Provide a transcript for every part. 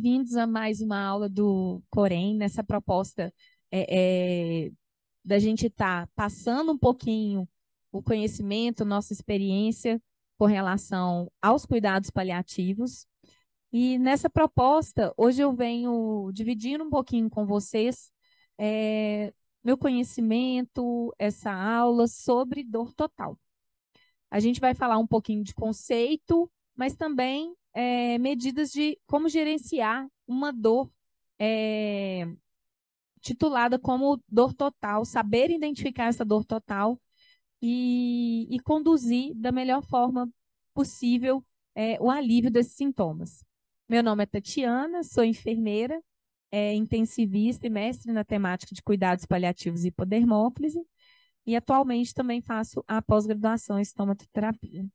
bem-vindos a mais uma aula do Corém, nessa proposta da gente estar passando um pouquinho o conhecimento, nossa experiência com relação aos cuidados paliativos. E nessa proposta, hoje eu venho dividindo um pouquinho com vocês meu conhecimento, essa aula sobre dor total. A gente vai falar um pouquinho de conceito, mas também medidas de como gerenciar uma dor titulada como dor total, saber identificar essa dor total e conduzir da melhor forma possível o alívio desses sintomas. Meu nome é Tatiana, sou enfermeira, intensivista e mestre na temática de cuidados paliativos e hipodermóclise, e atualmente também faço a pós-graduação em estomaterapia.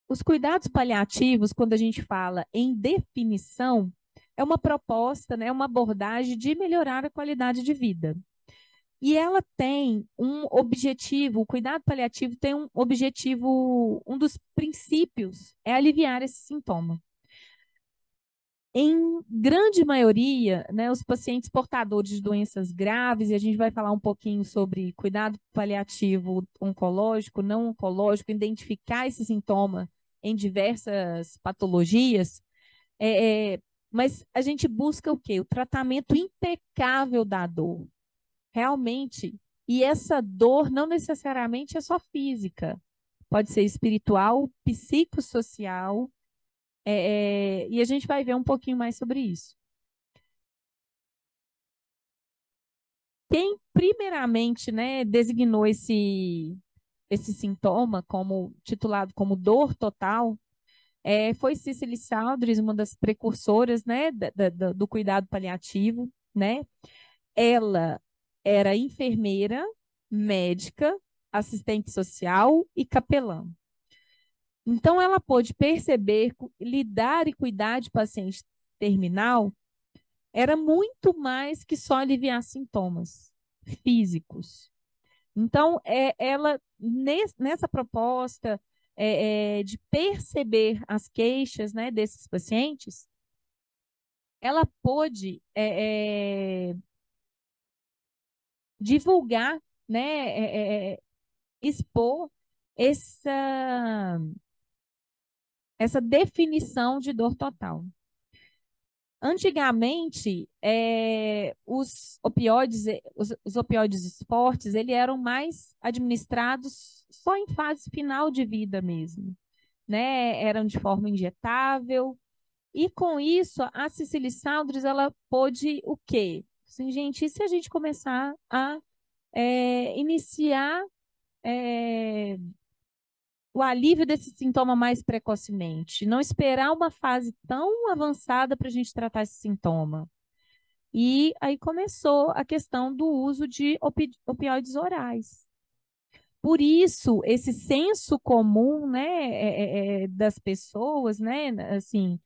Os cuidados paliativos, quando a gente fala em definição, é uma proposta, né, uma abordagem de melhorar a qualidade de vida. E ela tem um objetivo, o cuidado paliativo tem um objetivo, um dos princípios é aliviar esse sintoma. Em grande maioria, né, os pacientes portadores de doenças graves, e a gente vai falar um pouquinho sobre cuidado paliativo oncológico, não oncológico, identificar esse sintoma em diversas patologias, mas a gente busca o quê? O tratamento impecável da dor, realmente. E essa dor não necessariamente é só física, pode ser espiritual, psicossocial, e a gente vai ver um pouquinho mais sobre isso. Quem primeiramente, né, designou esse sintoma como titulado como dor total foi Cicely Saunders, uma das precursoras, né, do cuidado paliativo, né? Ela era enfermeira, médica, assistente social e capelã. Então, ela pôde perceber, lidar e cuidar de paciente terminal era muito mais que só aliviar sintomas físicos. Então, ela, nessa proposta de perceber as queixas, né, desses pacientes, ela pôde divulgar, né, expor essa definição de dor total. Antigamente, os opioides fortes, eles eram mais administrados só em fase final de vida mesmo, né? Eram de forma injetável. E com isso, a Cicely Saunders, ela pôde o quê? Assim, gente, e se a gente começar a iniciar o alívio desse sintoma mais precocemente, não esperar uma fase tão avançada para a gente tratar esse sintoma. E aí começou a questão do uso de opioides orais. Por isso, esse senso comum, né, das pessoas, né, assim,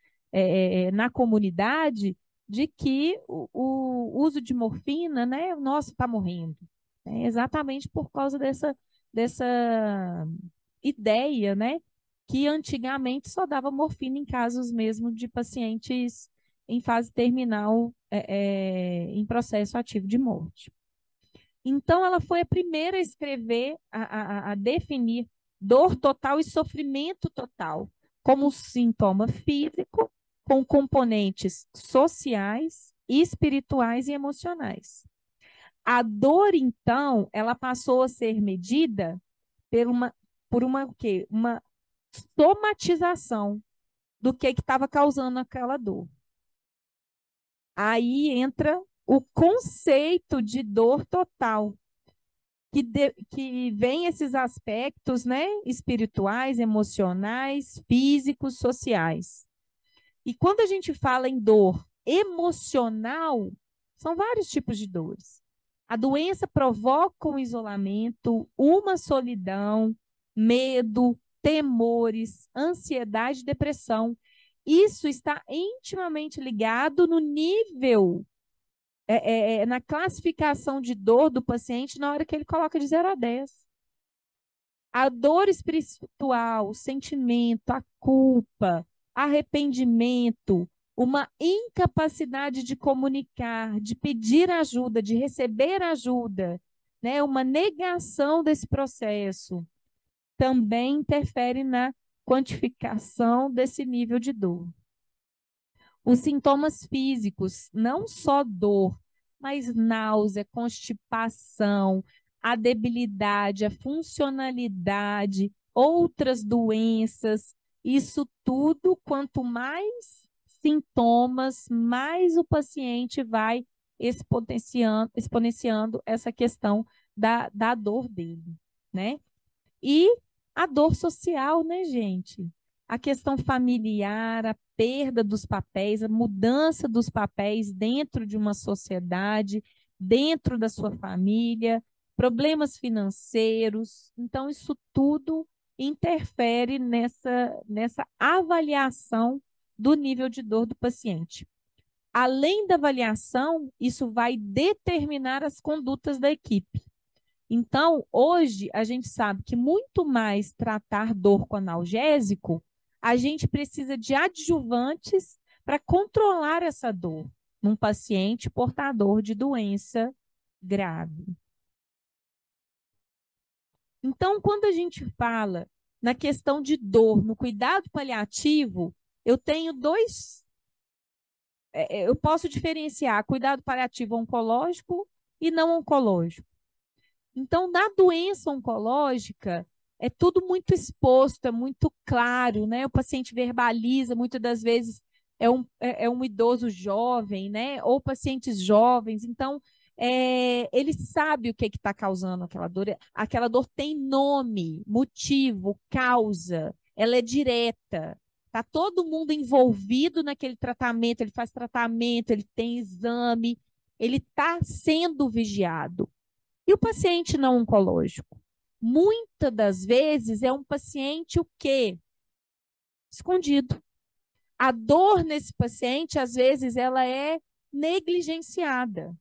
na comunidade, de que o uso de morfina, né, nossa, está morrendo. Exatamente por causa dessa ideia, né, que antigamente só dava morfina em casos mesmo de pacientes em fase terminal, em processo ativo de morte. Então, ela foi a primeira a escrever, a definir dor total e sofrimento total como um sintoma físico com componentes sociais, espirituais e emocionais. A dor, então, ela passou a ser medida por o quê? Uma somatização do que estava causando aquela dor. Aí entra o conceito de dor total, que vem esses aspectos, né, espirituais, emocionais, físicos, sociais. E quando a gente fala em dor emocional, são vários tipos de dores. A doença provoca um isolamento, uma solidão, medo, temores, ansiedade, depressão. Isso está intimamente ligado no nível, na classificação de dor do paciente na hora que ele coloca de 0 a 10. A dor espiritual, o sentimento, a culpa, arrependimento, uma incapacidade de comunicar, de pedir ajuda, de receber ajuda, né? Uma negação desse processo também interfere na quantificação desse nível de dor. Os sintomas físicos, não só dor, mas náusea, constipação, a debilidade, a funcionalidade, outras doenças, isso tudo, quanto mais sintomas, mais o paciente vai exponenciando essa questão da dor dele, né? E a dor social, né, gente? A questão familiar, a perda dos papéis, a mudança dos papéis dentro de uma sociedade, dentro da sua família, problemas financeiros. Então, isso tudo interfere nessa avaliação do nível de dor do paciente. Além da avaliação, isso vai determinar as condutas da equipe. Então, hoje, a gente sabe que muito mais tratar dor com analgésico, a gente precisa de adjuvantes para controlar essa dor num paciente portador de doença grave. Então, quando a gente fala na questão de dor, no cuidado paliativo, eu tenho eu posso diferenciar cuidado paliativo oncológico e não oncológico. Então, na doença oncológica, é tudo muito exposto, é muito claro, né? O paciente verbaliza, muitas das vezes é um idoso jovem, né? Ou pacientes jovens. Então, ele sabe o que está causando aquela dor. Aquela dor tem nome, motivo, causa, ela é direta. Está todo mundo envolvido naquele tratamento, ele faz tratamento, ele tem exame, ele está sendo vigiado. E o paciente não oncológico? Muitas das vezes é um paciente o quê? Escondido. A dor nesse paciente, às vezes, ela é negligenciada.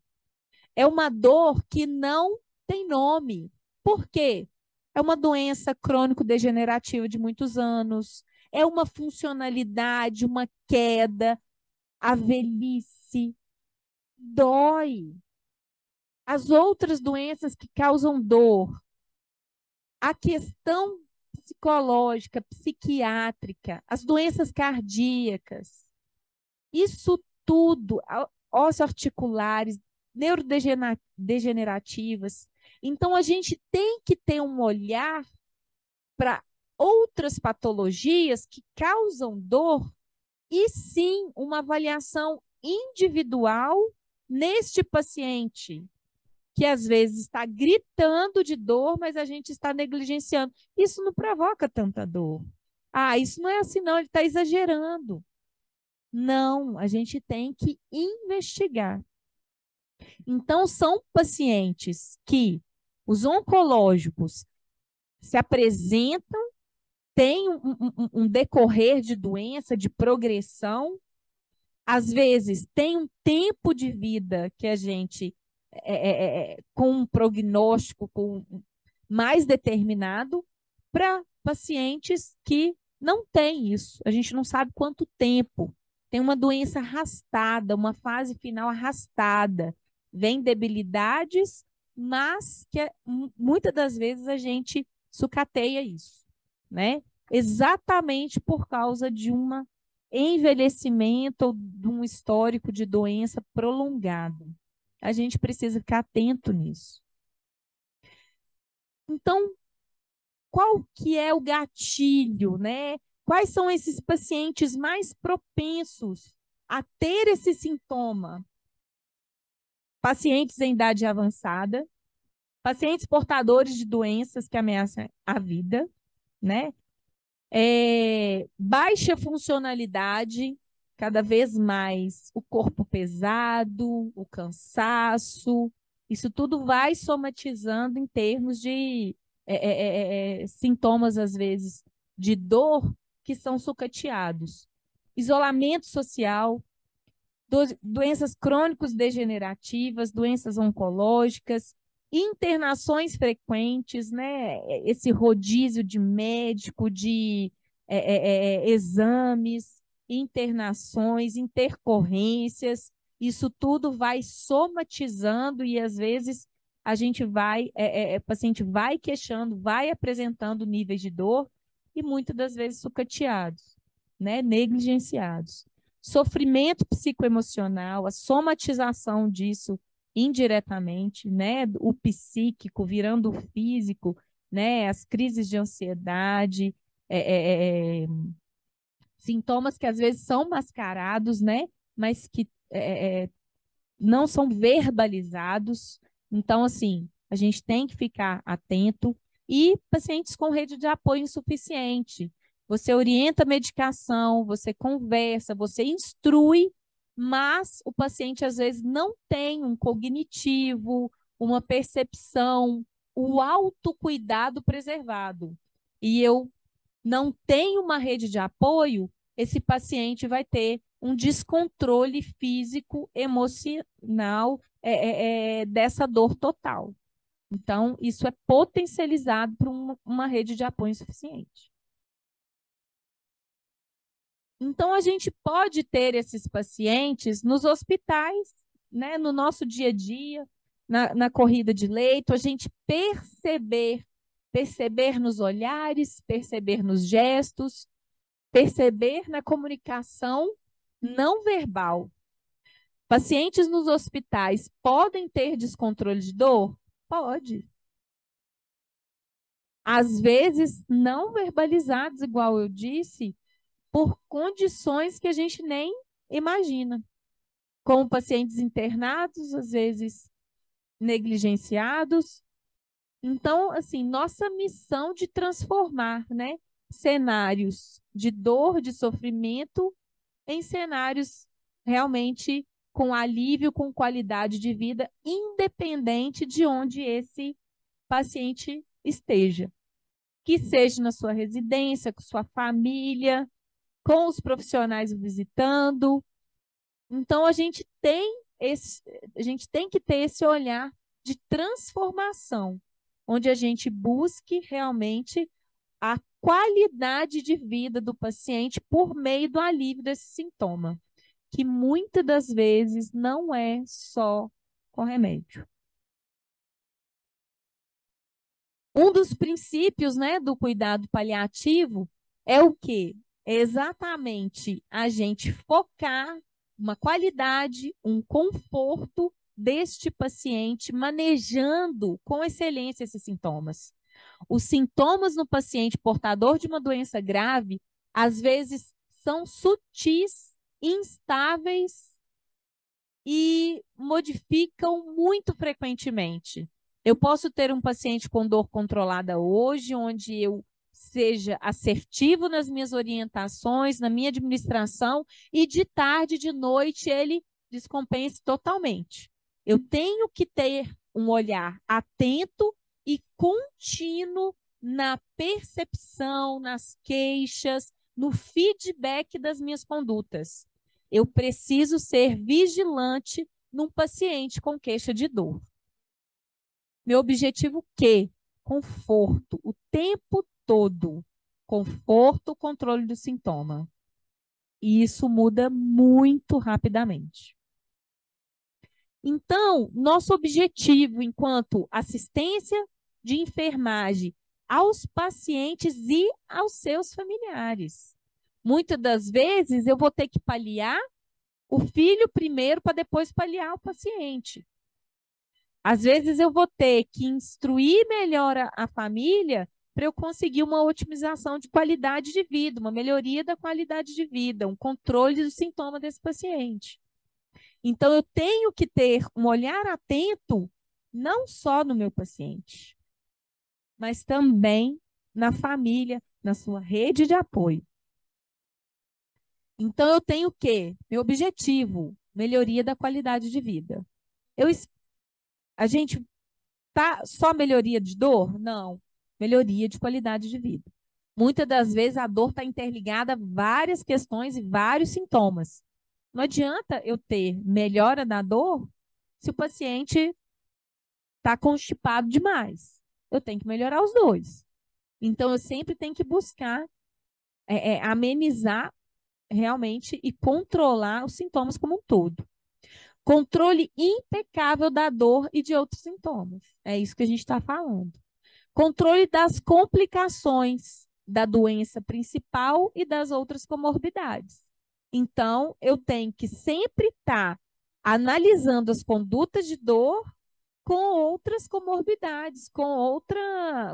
É uma dor que não tem nome. Por quê? É uma doença crônico-degenerativa de muitos anos, é uma funcionalidade, uma queda, a velhice, dói. As outras doenças que causam dor, a questão psicológica, psiquiátrica, as doenças cardíacas, isso tudo, osteoarticulares, neurodegenerativas. Então, a gente tem que ter um olhar para outras patologias que causam dor e sim uma avaliação individual neste paciente, que às vezes está gritando de dor, mas a gente está negligenciando. Isso não provoca tanta dor. Ah, isso não é assim, não, ele está exagerando. Não, a gente tem que investigar. Então, são pacientes que os oncológicos se apresentam, têm um decorrer de doença, de progressão, às vezes tem um tempo de vida que a gente com um prognóstico mais determinado para pacientes que não têm isso. A gente não sabe quanto tempo. Tem uma doença arrastada, uma fase final arrastada. Vem debilidades, mas que muitas das vezes a gente sucateia isso, né? Exatamente por causa de um envelhecimento ou de um histórico de doença prolongado. A gente precisa ficar atento nisso. Então, qual que é o gatilho, né? Quais são esses pacientes mais propensos a ter esse sintoma? Pacientes em idade avançada, pacientes portadores de doenças que ameaçam a vida, né? Baixa funcionalidade, cada vez mais o corpo pesado, o cansaço, isso tudo vai somatizando em termos de sintomas, às vezes, de dor que são sucateados. Isolamento social, doenças crônicos degenerativas, doenças oncológicas, internações frequentes, né? Esse rodízio de médico, de exames, internações, intercorrências, isso tudo vai somatizando e às vezes a gente vai, o paciente vai queixando, vai apresentando níveis de dor e muitas das vezes sucateados, né, negligenciados. Sofrimento psicoemocional, a somatização disso indiretamente, né, o psíquico virando o físico, né, as crises de ansiedade, sintomas que às vezes são mascarados, né, mas que não são verbalizados. Então, assim, a gente tem que ficar atento. E pacientes com rede de apoio insuficiente. Você orienta a medicação, você conversa, você instrui, mas o paciente às vezes não tem um cognitivo, uma percepção, o autocuidado preservado. E eu não tenho uma rede de apoio, esse paciente vai ter um descontrole físico, emocional dessa dor total. Então, isso é potencializado por uma rede de apoio insuficiente. Então, a gente pode ter esses pacientes nos hospitais, né, no nosso dia a dia, na corrida de leito, a gente perceber nos olhares, perceber nos gestos, perceber na comunicação não verbal. Pacientes nos hospitais podem ter descontrole de dor? Pode. Às vezes, não verbalizados, igual eu disse, por condições que a gente nem imagina. Como pacientes internados, às vezes negligenciados. Então, assim, nossa missão de transformar, né, cenários de dor, de sofrimento, em cenários realmente com alívio, com qualidade de vida, independente de onde esse paciente esteja. Que seja na sua residência, com sua família, com os profissionais visitando. Então, a gente tem que ter esse olhar de transformação, onde a gente busque realmente a qualidade de vida do paciente por meio do alívio desse sintoma, que muitas das vezes não é só com remédio. Um dos princípios, né, do cuidado paliativo é o quê? É exatamente a gente focar uma qualidade, um conforto deste paciente, manejando com excelência esses sintomas. Os sintomas no paciente portador de uma doença grave, às vezes, são sutis, instáveis e modificam muito frequentemente. Eu posso ter um paciente com dor controlada hoje, onde eu seja assertivo nas minhas orientações, na minha administração, e de tarde, de noite, ele descompense totalmente. Eu tenho que ter um olhar atento e contínuo na percepção, nas queixas, no feedback das minhas condutas. Eu preciso ser vigilante num paciente com queixa de dor. Meu objetivo o quê? Conforto, o tempo todo. Conforto, controle do sintoma. E isso muda muito rapidamente. Então, nosso objetivo enquanto assistência de enfermagem aos pacientes e aos seus familiares. Muitas das vezes eu vou ter que paliar o filho primeiro para depois paliar o paciente. Às vezes eu vou ter que instruir melhor a família para eu conseguir uma otimização de qualidade de vida, uma melhoria da qualidade de vida, um controle do sintoma desse paciente. Então, eu tenho que ter um olhar atento não só no meu paciente, mas também na família, na sua rede de apoio. Então, eu tenho o quê? Meu objetivo, melhoria da qualidade de vida. A gente tá só melhoria de dor? Não, melhoria de qualidade de vida. Muitas das vezes a dor está interligada a várias questões e vários sintomas. Não adianta eu ter melhora da dor se o paciente está constipado demais. Eu tenho que melhorar os dois. Então, eu sempre tenho que buscar amenizar realmente e controlar os sintomas como um todo. Controle impecável da dor e de outros sintomas. É isso que a gente está falando. Controle das complicações da doença principal e das outras comorbidades. Então, eu tenho que sempre estar analisando as condutas de dor com outras comorbidades, com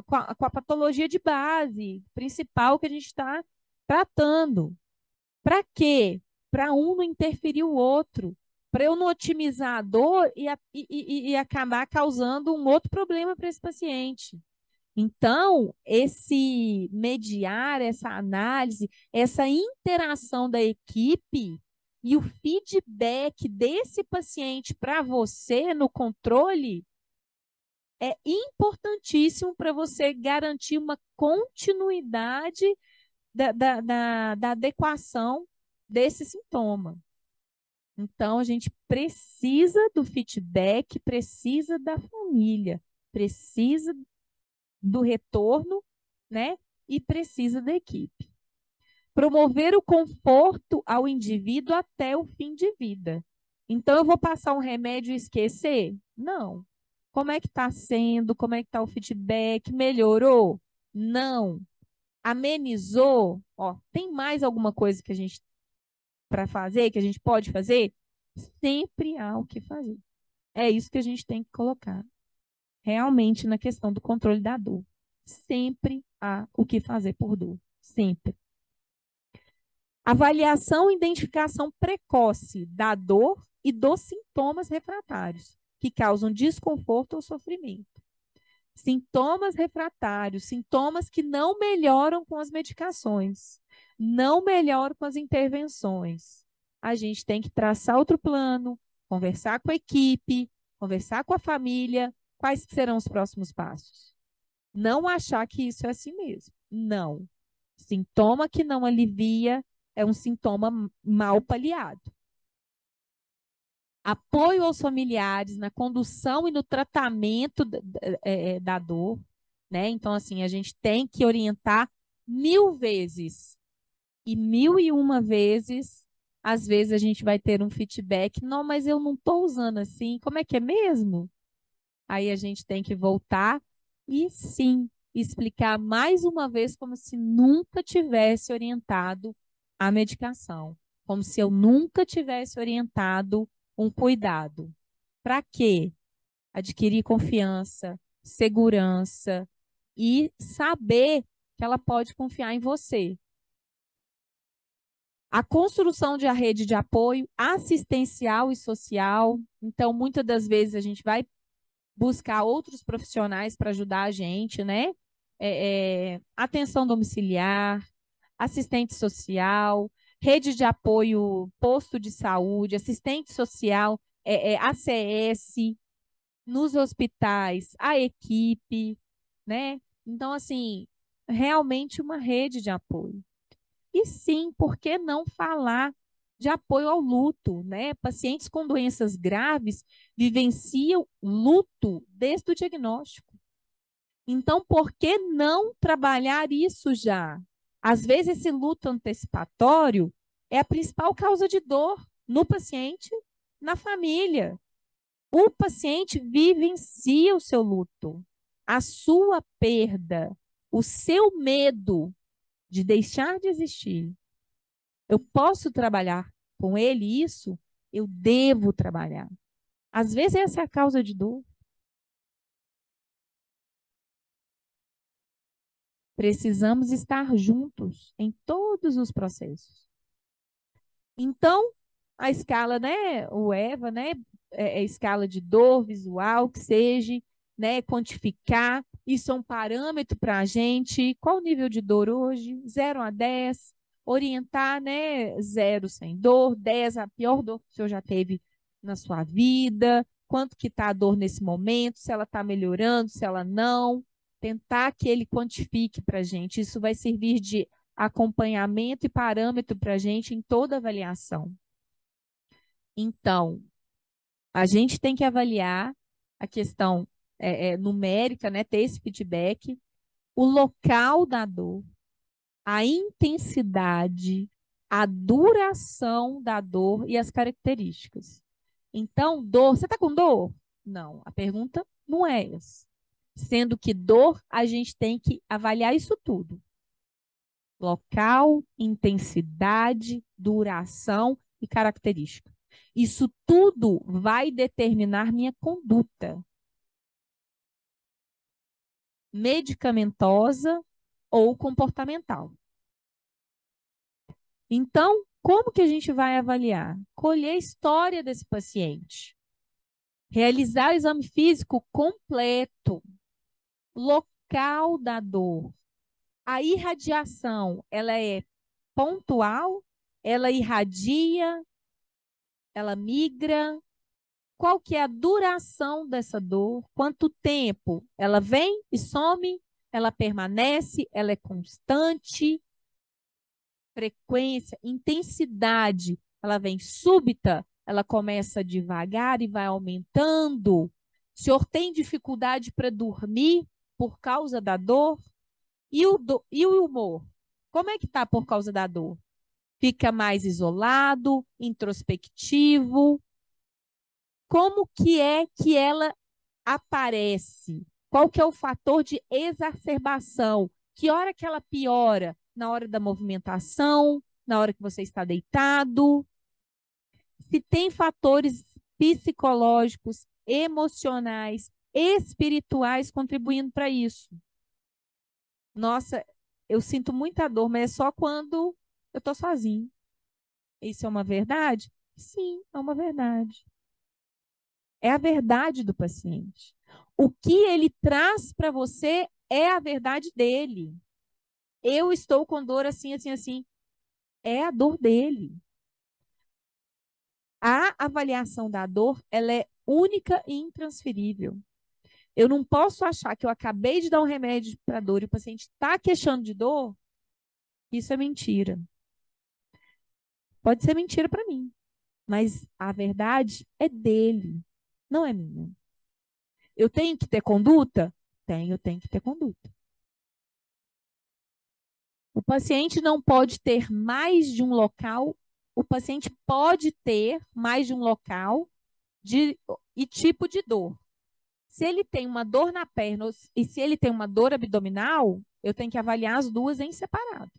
a patologia de base principal que a gente está tratando. Para quê? Para um não interferir o outro, para eu não otimizar a dor e acabar causando um outro problema para esse paciente. Então, esse mediar, essa análise, essa interação da equipe e o feedback desse paciente para você no controle é importantíssimo para você garantir uma continuidade da adequação desse sintoma. Então, a gente precisa do feedback, precisa da família, precisa do retorno, né? E precisa da equipe. Promover o conforto ao indivíduo até o fim de vida. Então, eu vou passar um remédio e esquecer? Não. Como é que está sendo? Como é que está o feedback? Melhorou? Não. Amenizou? Ó, tem mais alguma coisa que a gente para fazer, que a gente pode fazer? Sempre há o que fazer. É isso que a gente tem que colocar realmente na questão do controle da dor. Sempre há o que fazer por dor. Sempre. Avaliação e identificação precoce da dor e dos sintomas refratários, que causam desconforto ou sofrimento. Sintomas refratários, sintomas que não melhoram com as medicações, não melhoram com as intervenções. A gente tem que traçar outro plano, conversar com a equipe, conversar com a família, quais serão os próximos passos. Não achar que isso é assim mesmo. Não. Sintoma que não alivia é um sintoma mal paliado. Apoio aos familiares na condução e no tratamento da dor, né? Então, assim, a gente tem que orientar 1000 vezes. E 1001 vezes, às vezes a gente vai ter um feedback, não, mas eu não estou usando assim, como é que é mesmo? Aí a gente tem que voltar e sim, explicar mais uma vez como se nunca tivesse orientado a medicação, como se eu nunca tivesse orientado um cuidado. Para quê? Adquirir confiança, segurança e saber que ela pode confiar em você. A construção de a rede de apoio assistencial e social. Então, muitas das vezes a gente vai buscar outros profissionais para ajudar a gente, né? Atenção domiciliar, assistente social, rede de apoio, posto de saúde, assistente social, ACS, nos hospitais, a equipe, né? Então, assim, realmente uma rede de apoio. E sim, por que não falar de apoio ao luto, né? Pacientes com doenças graves vivenciam luto desde o diagnóstico. Então, por que não trabalhar isso já? Às vezes, esse luto antecipatório é a principal causa de dor no paciente, na família. O paciente vivencia o seu luto, a sua perda, o seu medo de deixar de existir. Eu posso trabalhar com ele isso? Eu devo trabalhar. Às vezes, essa é a causa de dor. Precisamos estar juntos em todos os processos. Então, a escala, né, o EVA, né, é escala de dor visual, que seja, né, quantificar, isso é um parâmetro para a gente. Qual o nível de dor hoje? 0 a 10, orientar, né, 0 sem dor, 10 a pior dor que o senhor já teve na sua vida, quanto que está a dor nesse momento, se ela está melhorando, se ela não, tentar que ele quantifique para a gente. Isso vai servir de acompanhamento e parâmetro para a gente em toda avaliação. Então, a gente tem que avaliar a questão numérica, né, ter esse feedback, o local da dor, a intensidade, a duração da dor e as características. Então, dor, você está com dor? Não, a pergunta não é essa. Sendo que dor, a gente tem que avaliar isso tudo. Local, intensidade, duração e característica. Isso tudo vai determinar minha conduta medicamentosa ou comportamental. Então, como que a gente vai avaliar? Colher a história desse paciente, realizar o exame físico completo, local da dor. A irradiação, ela é pontual, ela irradia, ela migra. Qual que é a duração dessa dor? Quanto tempo? Ela vem e some? Ela permanece? Ela é constante? Frequência, intensidade, ela vem súbita, ela começa devagar e vai aumentando. O senhor tem dificuldade para dormir por causa da dor? E o humor? Como é que está por causa da dor? Fica mais isolado, introspectivo? Como que é que ela aparece? Qual que é o fator de exacerbação? Que hora que ela piora? Na hora da movimentação? Na hora que você está deitado? Se tem fatores psicológicos, emocionais, espirituais contribuindo para isso. Nossa, eu sinto muita dor, mas é só quando eu estou sozinho. Isso é uma verdade? Sim, é uma verdade. É a verdade do paciente. O que ele traz para você é a verdade dele. Eu estou com dor assim, assim, assim. É a dor dele. A avaliação da dor, ela é única e intransferível. Eu não posso achar que eu acabei de dar um remédio para dor e o paciente está queixando de dor. Isso é mentira. Pode ser mentira para mim, mas a verdade é dele, não é minha. Eu tenho que ter conduta? Tenho que ter conduta. O paciente não pode ter mais de um local, o paciente pode ter mais de um local e tipo de dor. Se ele tem uma dor na perna e se ele tem uma dor abdominal, eu tenho que avaliar as duas em separado.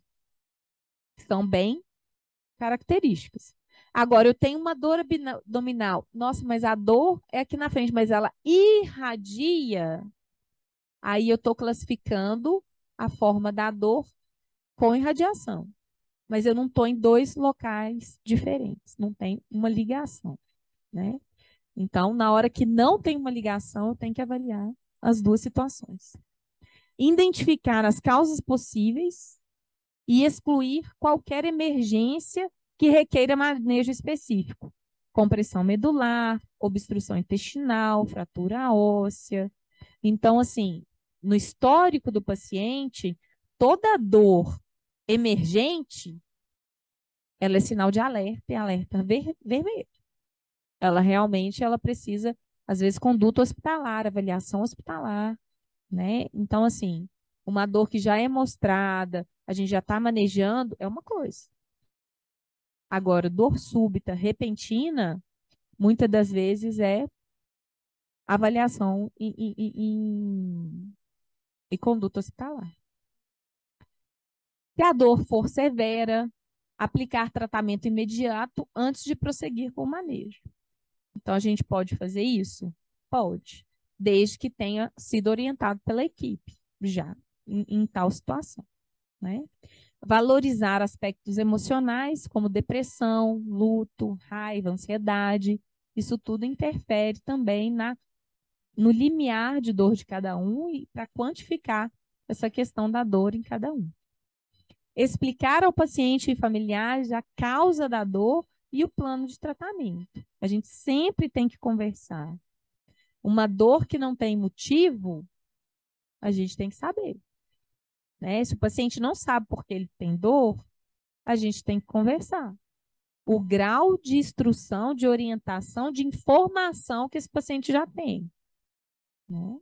São bem características. Agora, eu tenho uma dor abdominal. Nossa, mas a dor é aqui na frente, mas ela irradia. Aí eu estou classificando a forma da dor com irradiação. Mas eu não estou em dois locais diferentes, não tem uma ligação, né? Então, na hora que não tem uma ligação, eu tenho que avaliar as duas situações. Identificar as causas possíveis e excluir qualquer emergência que requeira manejo específico. Compressão medular, obstrução intestinal, fratura óssea. Então, assim, no histórico do paciente, toda dor emergente, ela é sinal de alerta e alerta vermelho. Ela realmente ela precisa, às vezes, conduta hospitalar, avaliação hospitalar, né? Então, assim, uma dor que já é mostrada, a gente já está manejando, é uma coisa. Agora, dor súbita, repentina, muitas das vezes é avaliação e conduta hospitalar. Se a dor for severa, aplicar tratamento imediato antes de prosseguir com o manejo. Então, a gente pode fazer isso? Pode, desde que tenha sido orientado pela equipe, já em tal situação, né? Valorizar aspectos emocionais, como depressão, luto, raiva, ansiedade, isso tudo interfere também no limiar de dor de cada um e para quantificar essa questão da dor em cada um. Explicar ao paciente e familiares a causa da dor e o plano de tratamento. A gente sempre tem que conversar. Uma dor que não tem motivo, a gente tem que saber, né? Se o paciente não sabe por que ele tem dor, a gente tem que conversar. O grau de instrução, de orientação, de informação que esse paciente já tem, né?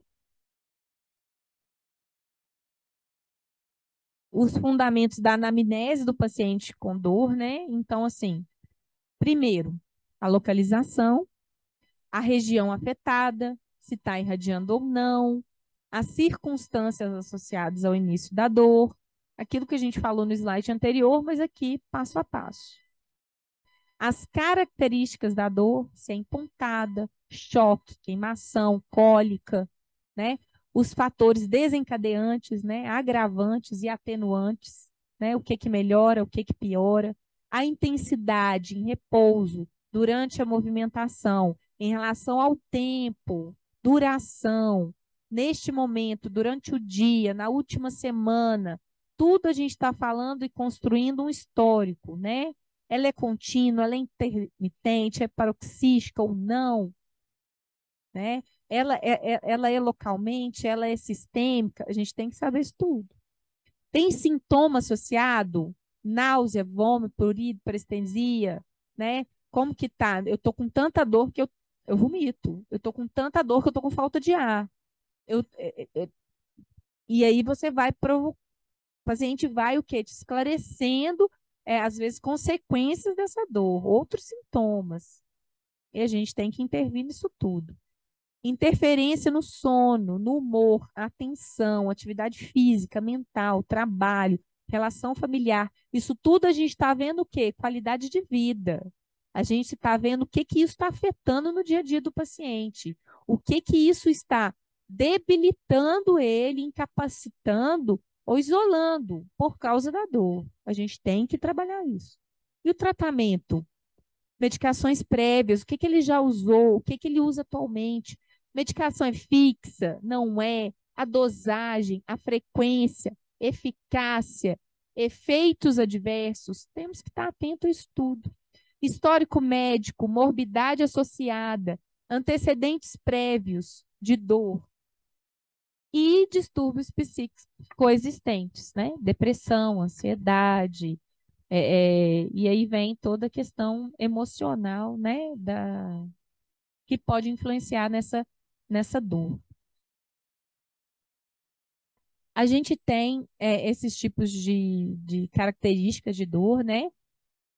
os fundamentos da anamnese do paciente com dor, né? Então, assim, primeiro, a localização, a região afetada, se está irradiando ou não, as circunstâncias associadas ao início da dor, aquilo que a gente falou no slide anterior, mas aqui passo a passo. As características da dor, se é pontada, choque, queimação, cólica, né? Os fatores desencadeantes, né? Agravantes e atenuantes, né? O que que melhora, o que que piora, a intensidade em repouso, durante a movimentação, em relação ao tempo, duração, neste momento, durante o dia, na última semana, tudo a gente está falando e construindo um histórico, né? Ela é contínua, ela é intermitente, é paroxística ou não, né? Ela é localmente, ela é sistêmica, a gente tem que saber isso tudo. Tem sintoma associado? Náusea, vômito, prurido, parestesia, né? Como que tá? Eu tô com tanta dor que eu vomito. Eu tô com tanta dor que eu tô com falta de ar. E aí você vai o paciente vai o quê? Te esclarecendo, às vezes, consequências dessa dor, outros sintomas. E a gente tem que intervir nisso tudo. Interferência no sono, no humor, atenção, atividade física, mental, trabalho, relação familiar. Isso tudo a gente está vendo o quê? Qualidade de vida. A gente está vendo o que que isso está afetando no dia a dia do paciente. O que que isso está debilitando ele, incapacitando ou isolando por causa da dor. A gente tem que trabalhar isso. E o tratamento? Medicações prévias, o que que ele já usou, o que que ele usa atualmente. Medicação é fixa? Não é? A dosagem, a frequência, eficácia, efeitos adversos, temos que estar atento a isso tudo. Histórico médico, morbidade associada, antecedentes prévios de dor e distúrbios psíquicos coexistentes, né? Depressão, ansiedade, e aí vem toda a questão emocional, né, que pode influenciar nessa dor. A gente tem esses tipos de características de dor, né?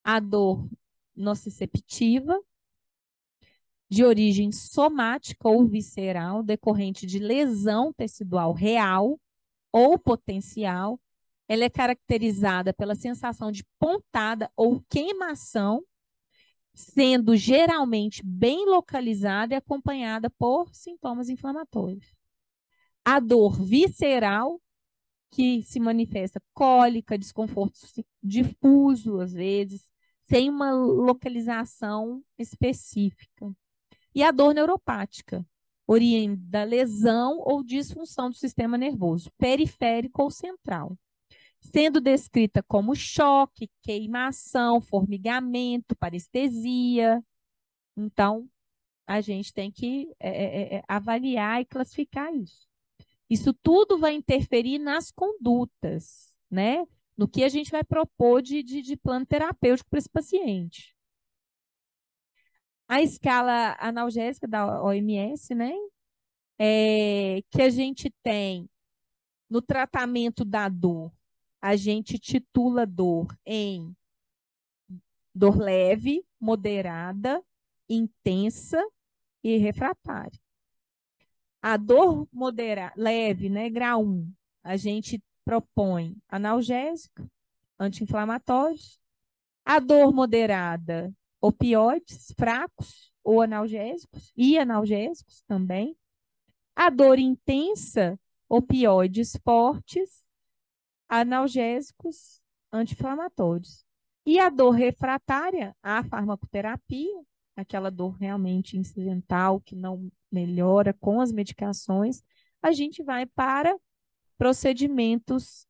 A dor nociceptiva, de origem somática ou visceral, decorrente de lesão tecidual real ou potencial. Ela é caracterizada pela sensação de pontada ou queimação, sendo geralmente bem localizada e acompanhada por sintomas inflamatórios. A dor visceral, que se manifesta cólica, desconforto difuso, às vezes, sem uma localização específica. E a dor neuropática, oriunda da lesão ou disfunção do sistema nervoso, periférico ou central, sendo descrita como choque, queimação, formigamento, parestesia. Então, a gente tem que avaliar e classificar isso. Isso tudo vai interferir nas condutas, né? No que a gente vai propor de plano terapêutico para esse paciente. A escala analgésica da OMS, né? Que a gente tem no tratamento da dor, a gente titula dor em dor leve, moderada, intensa e refratária. A dor leve, né, grau 1, a gente propõe analgésico, anti-inflamatórios. A dor moderada, opioides fracos ou analgésicos e analgésicos também. A dor intensa, opioides fortes, analgésicos, anti-inflamatórios. E a dor refratária, a farmacoterapia, aquela dor realmente incidental que não melhora com as medicações, a gente vai para procedimentos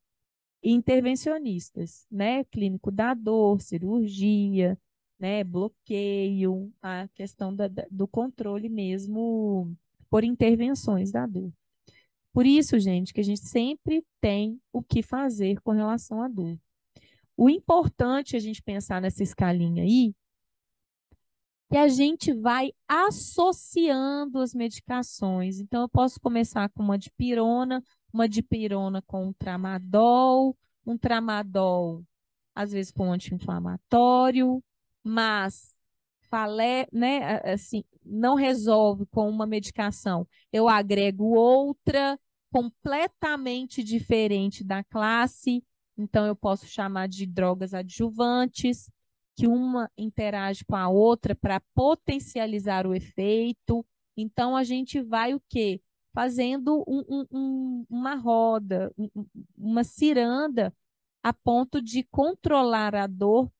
intervencionistas, né? Clínico da dor, cirurgia, né? Bloqueio, a questão do controle mesmo por intervenções da dor. Por isso, gente, que a gente sempre tem o que fazer com relação à dor. O importante é a gente pensar nessa escalinha aí, que a gente vai associando as medicações. Então, eu posso começar com uma dipirona com tramadol, um tramadol, às vezes com anti-inflamatório, mas né, assim, não resolve com uma medicação. Eu agrego outra completamente diferente da classe, então eu posso chamar de drogas adjuvantes, que uma interage com a outra para potencializar o efeito. Então a gente vai o quê? Fazendo uma roda, uma ciranda a ponto de controlar a dor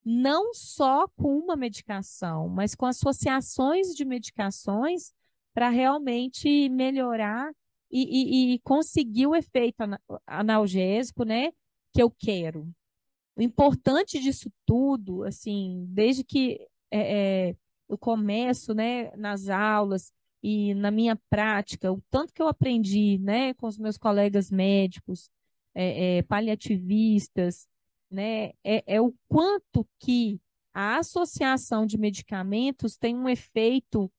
não só com uma medicação, mas com associações de medicações para realmente melhorar e conseguir o efeito analgésico, né, que eu quero. O importante disso tudo, assim, desde que eu começo, né, nas aulas e na minha prática, o tanto que eu aprendi, né, com os meus colegas médicos, paliativistas, né, é o quanto que a associação de medicamentos tem um efeito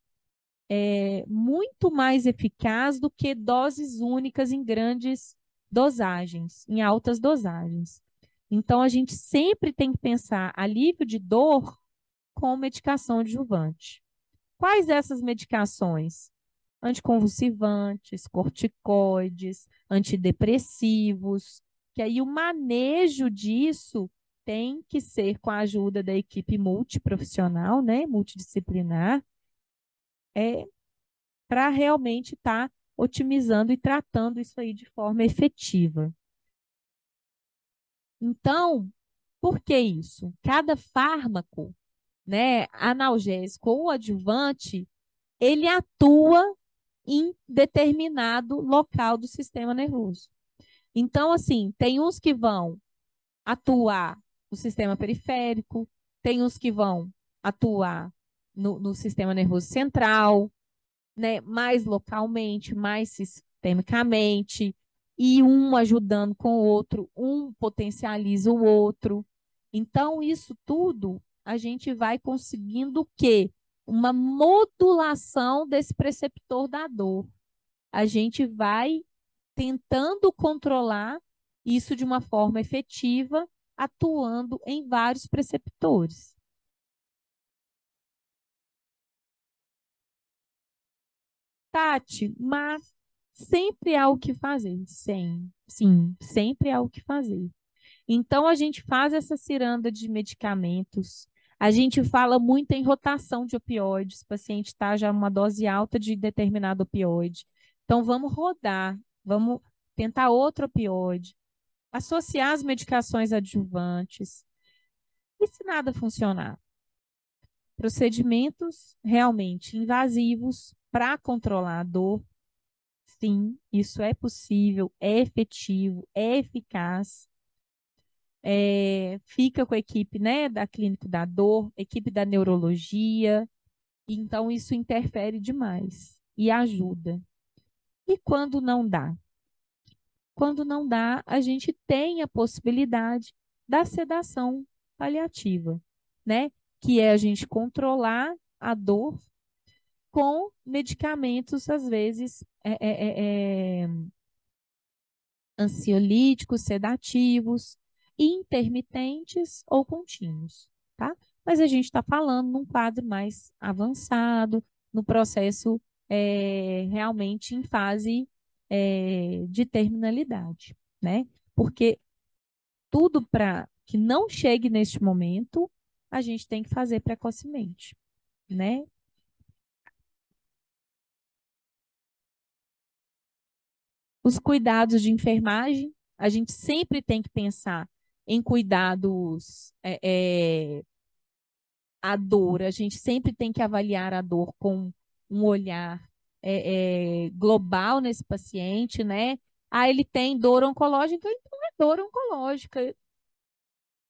muito mais eficaz do que doses únicas em grandes dosagens, em altas dosagens. Então, a gente sempre tem que pensar alívio de dor com medicação adjuvante. Quais essas medicações? Anticonvulsivantes, corticoides, antidepressivos, que aí o manejo disso tem que ser com a ajuda da equipe multiprofissional, né, multidisciplinar, para realmente estar otimizando e tratando isso aí de forma efetiva. Então, por que isso? Cada fármaco, né, analgésico ou adjuvante, ele atua em determinado local do sistema nervoso. Então, assim, tem uns que vão atuar no sistema periférico, tem uns que vão atuar no sistema nervoso central, né, mais localmente, mais sistemicamente, e um ajudando com o outro, um potencializa o outro. Então, isso tudo a gente vai conseguindo o quê? Uma modulação desse preceptor da dor. A gente vai tentando controlar isso de uma forma efetiva, atuando em vários preceptores. Tati, mas sempre há o que fazer. Sim, sempre há o que fazer. Então, a gente faz essa ciranda de medicamentos. A gente fala muito em rotação de opioides. O paciente está já numa dose alta de determinado opioide. Então, vamos rodar, vamos tentar outro opioide, associar as medicações adjuvantes. E se nada funcionar? Procedimentos realmente invasivos para controlar a dor. Sim, isso é possível, é efetivo, é eficaz. Fica com a equipe, né, da clínica da dor, equipe da neurologia, então isso interfere demais e ajuda. E quando não dá? Quando não dá, a gente tem a possibilidade da sedação paliativa, né? Que é a gente controlar a dor com medicamentos, às vezes, ansiolíticos, sedativos, intermitentes ou contínuos, tá? Mas a gente está falando num quadro mais avançado, no processo realmente em fase de terminalidade, né? Porque tudo para que não chegue neste momento, a gente tem que fazer precocemente, né? Os cuidados de enfermagem, a gente sempre tem que pensar em cuidados a dor, a gente sempre tem que avaliar a dor com um olhar global nesse paciente, né? Ah, ele tem dor oncológica, então é dor oncológica.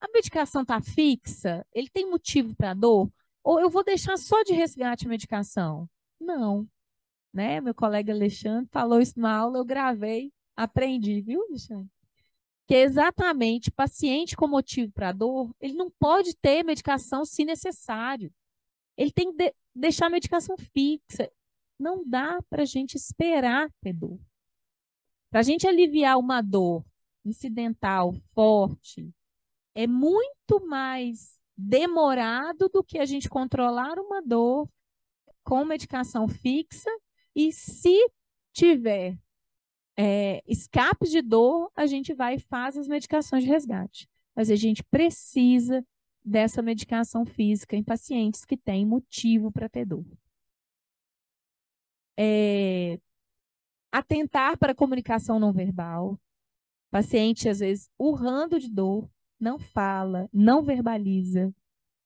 A medicação está fixa? Ele tem motivo para dor? Ou eu vou deixar só de resgate a medicação? Não, né? Meu colega Alexandre falou isso na aula, eu gravei, aprendi, viu, Alexandre? Que é exatamente paciente com motivo para dor, ele não pode ter medicação se necessário. Ele tem que deixar a medicação fixa. Não dá para a gente esperar ter dor. Para a gente aliviar uma dor incidental, forte, é muito mais demorado do que a gente controlar uma dor com medicação fixa. E se tiver escape de dor, a gente vai e faz as medicações de resgate. Mas a gente precisa dessa medicação física em pacientes que têm motivo para ter dor. Atentar para a comunicação não verbal. Paciente, às vezes, urrando de dor, não fala, não verbaliza,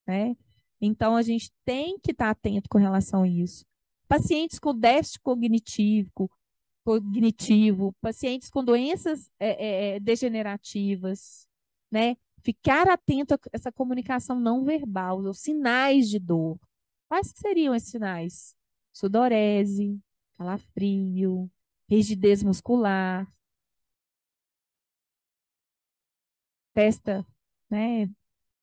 né? Então, a gente tem que estar atento com relação a isso. Pacientes com déficit cognitivo, pacientes com doenças degenerativas, né? Ficar atento a essa comunicação não verbal, os sinais de dor. Quais seriam esses sinais? Sudorese, calafrio, rigidez muscular, testa, né?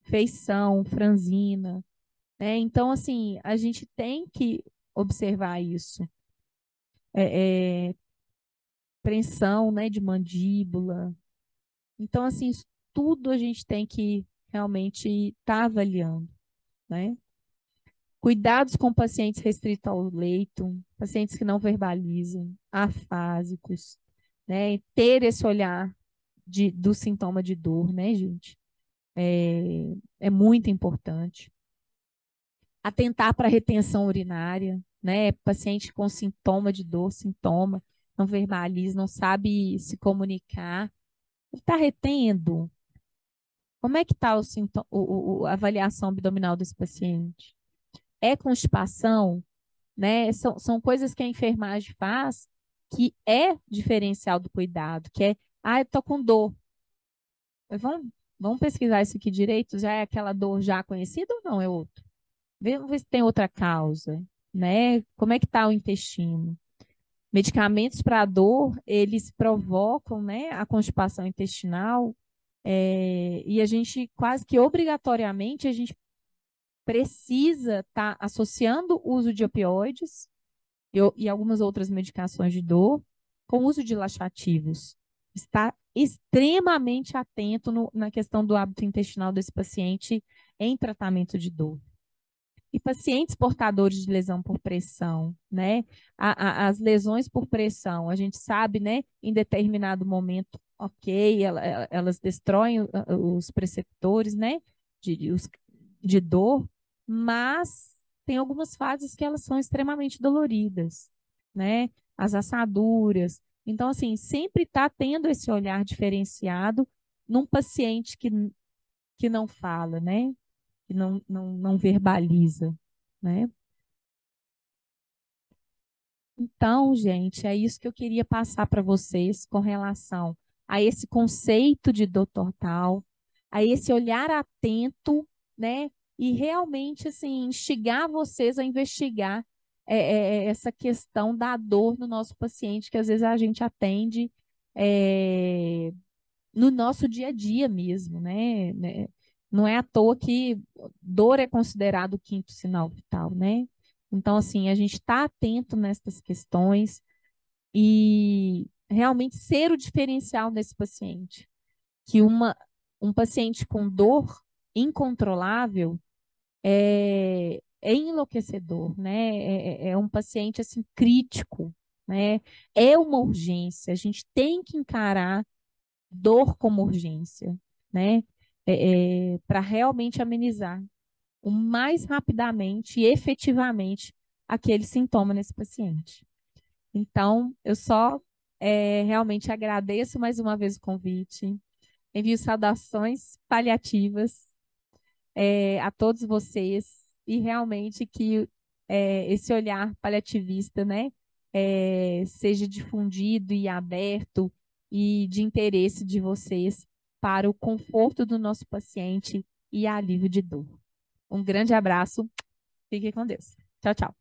Feição, franzina, né? Então, assim, a gente tem que observar isso. Preensão, né, de mandíbula. Então, assim, isso tudo a gente tem que realmente estar avaliando, né? Cuidados com pacientes restritos ao leito, pacientes que não verbalizam, afásicos, né? Ter esse olhar do sintoma de dor, né, gente? É muito importante. Atentar para a retenção urinária, né? Paciente com sintoma de dor, sintoma, não verbaliza, não sabe se comunicar. Ele está retendo. Como é que está a avaliação abdominal desse paciente? É constipação, né? São coisas que a enfermagem faz que é diferencial do cuidado, que é, eu tô com dor. Vamos pesquisar isso aqui direito? Já é aquela dor já conhecida ou não? É outro? Vamos ver se tem outra causa, né? Como é que está o intestino? Medicamentos para dor, eles provocam, né, a constipação intestinal, e a gente quase que obrigatoriamente a gente precisa estar associando o uso de opioides e algumas outras medicações de dor com o uso de laxativos. Está extremamente atento na questão do hábito intestinal desse paciente em tratamento de dor. E pacientes portadores de lesão por pressão, né? As lesões por pressão, a gente sabe, né? Em determinado momento, ok, elas destroem os preceptores, né? De dor, mas tem algumas fases que elas são extremamente doloridas, né? As assaduras. Então, assim, sempre está tendo esse olhar diferenciado num paciente que não fala, né? Que não verbaliza, né? Então, gente, é isso que eu queria passar para vocês com relação a esse conceito de dor total, a esse olhar atento, né? E realmente, assim, instigar vocês a investigar essa questão da dor no nosso paciente, que às vezes a gente atende é, no nosso dia a dia mesmo, né? Não é à toa que dor é considerado o quinto sinal vital, né? Então, assim, a gente está atento nessas questões e realmente ser o diferencial desse paciente. Que um paciente com dor incontrolável é enlouquecedor, né? É um paciente, assim, crítico, né? É uma urgência. A gente tem que encarar dor como urgência, né? Para realmente amenizar o mais rapidamente e efetivamente aquele sintoma nesse paciente. Então, eu só realmente agradeço mais uma vez o convite, envio saudações paliativas a todos vocês e realmente que esse olhar paliativista, né, seja difundido e aberto e de interesse de vocês para o conforto do nosso paciente e alívio de dor. Um grande abraço, fique com Deus. Tchau, tchau.